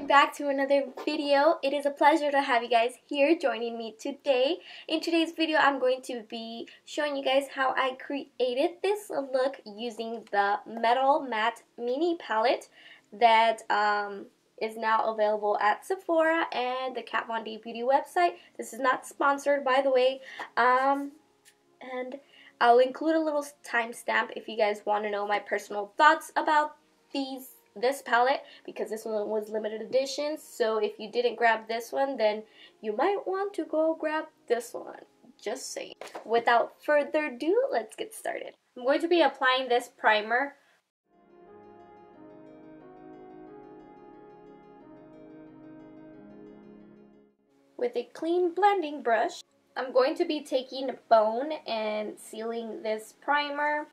welcome back to another video. It is a pleasure to have you guys here joining me today. In today's video, I'm going to be showing you guys how I created this look using the Metal Matte Mini Palette that is now available at Sephora and the Kat Von D Beauty website. This is not sponsored, by the way, and I'll include a little timestamp if you guys want to know my personal thoughts about this palette, because this one was limited edition. So if you didn't grab this one, then you might want to go grab this one. Just saying. Without further ado, let's get started. I'm going to be applying this primer with a clean blending brush. I'm going to be taking Bone and sealing this primer.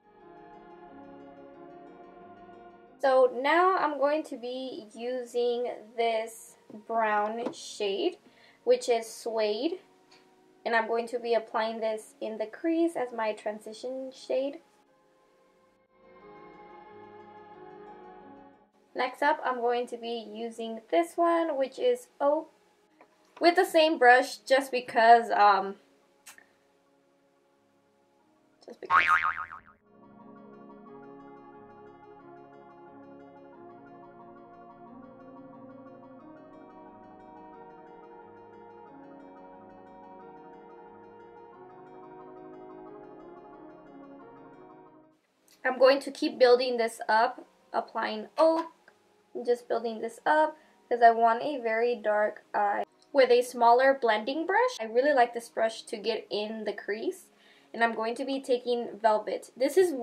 So now I'm going to be using this brown shade, which is Suede, and I'm going to be applying this in the crease as my transition shade. Next up, I'm going to be using this one, which is Oak, with the same brush, just because. I'm going to keep building this up, applying Oak, and just building this up because I want a very dark eye with a smaller blending brush. I really like this brush to get in the crease, and I'm going to be taking Velvet. This is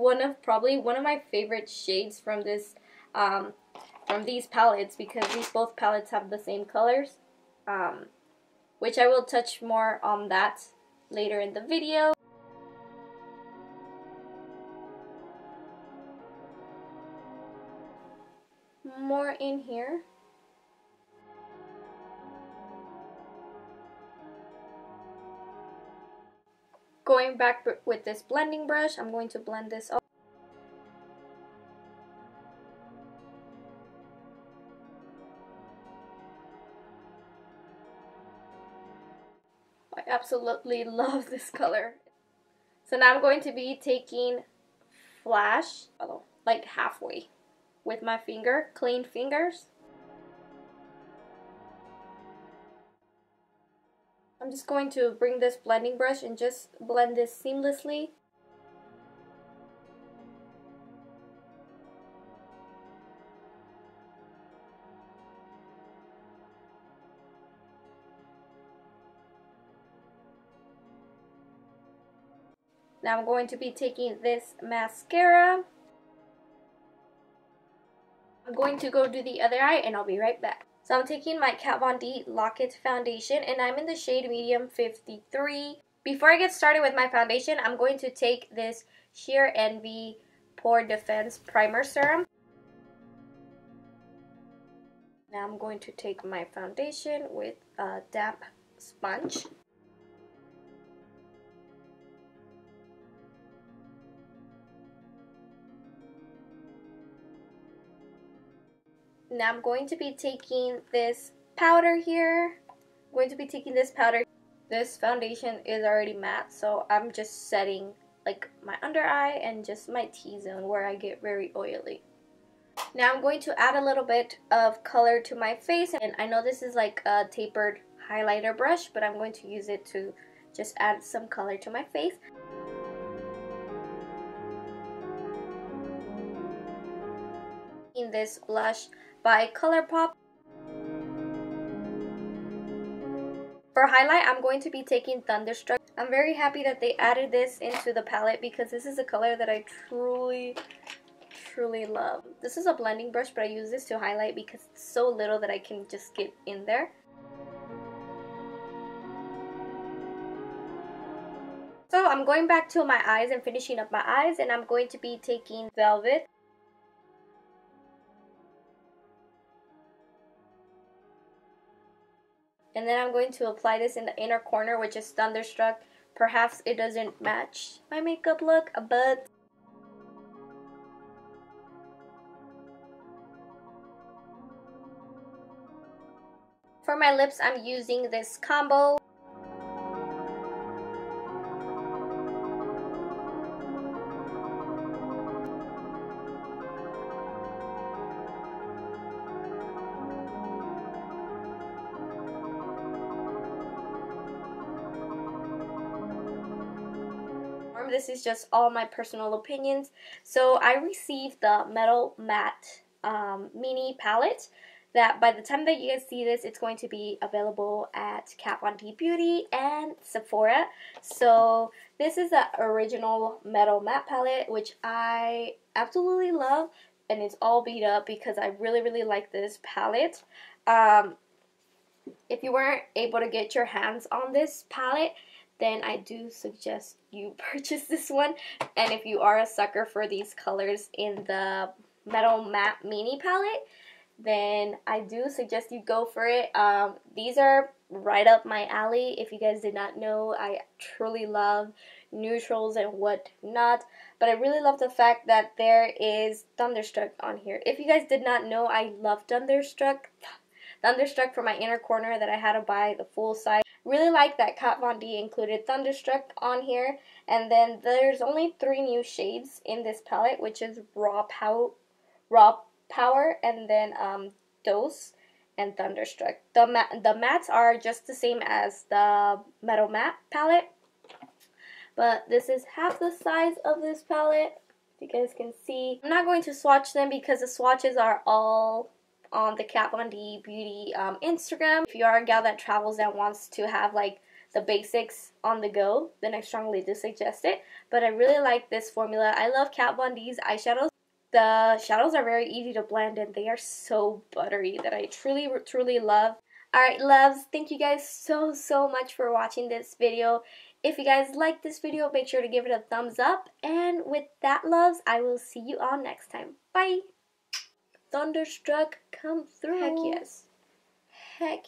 probably one of my favorite shades from this from these palettes, because both palettes have the same colors, which I will touch more on that later in the video. More in here. Going back with this blending brush, I'm going to blend this up. I absolutely love this color. So now I'm going to be taking Flash, like halfway, with my finger, clean fingers. I'm just going to bring this blending brush and just blend this seamlessly. Now I'm going to be taking this mascara. I'm going to go do the other eye and I'll be right back. So I'm taking my Kat Von D Lock-It foundation and I'm in the shade medium 53. Before I get started with my foundation, I'm going to take this Sheer Envy Pore Defense Primer Serum. Now I'm going to take my foundation with a damp sponge. Now I'm going to be taking this powder here. I'm going to be taking this powder. This foundation is already matte, so I'm just setting like my under eye and just my T-zone where I get very oily. Now I'm going to add a little bit of color to my face, and I know this is like a tapered highlighter brush, but I'm going to use it to just add some color to my face. In this blush by ColourPop. For highlight, I'm going to be taking Thunderstruck. I'm very happy that they added this into the palette because this is a color that I truly love. This is a blending brush, but I use this to highlight because it's so little that I can just get in there. So I'm going back to my eyes and finishing up my eyes, and I'm going to be taking Velvet. And then I'm going to apply this in the inner corner, which is Thunderstruck. Perhaps it doesn't match my makeup look, but For my lips, I'm using this combo. This is just all my personal opinions. So I received the Metal Matte mini palette that by the time that you guys see this, it's going to be available at Kat Von D Beauty and Sephora. So this is the original Metal Matte palette, which I absolutely love, and it's all beat up because I really like this palette. If you weren't able to get your hands on this palette, then I do suggest you purchase this one. And if you are a sucker for these colors in the Metal Matte Mini palette, then I do suggest you go for it. These are right up my alley. If you guys did not know, I truly love neutrals and whatnot. But I really love the fact that there is Thunderstruck on here. If you guys did not know, I love Thunderstruck. Thunderstruck for my inner corner that I had to buy the full size. Really like that Kat Von D included Thunderstruck on here. And then there's only 3 new shades in this palette, which is Raw Power, and then Dose, and Thunderstruck. The mattes are just the same as the Metal Matte palette, but this is half the size of this palette, if you guys can see. I'm not going to swatch them because the swatches are all on the Kat Von D Beauty Instagram. If you are a gal that travels and wants to have like the basics on the go, then I strongly do suggest it. But I really like this formula. I love Kat Von D's eyeshadows. The shadows are very easy to blend and they are so buttery that I truly love. Alright loves, thank you guys so much for watching this video. If you guys like this video, make sure to give it a thumbs up. And with that loves, I will see you all next time. Bye! Thunderstruck, come through. Heck yes. Heck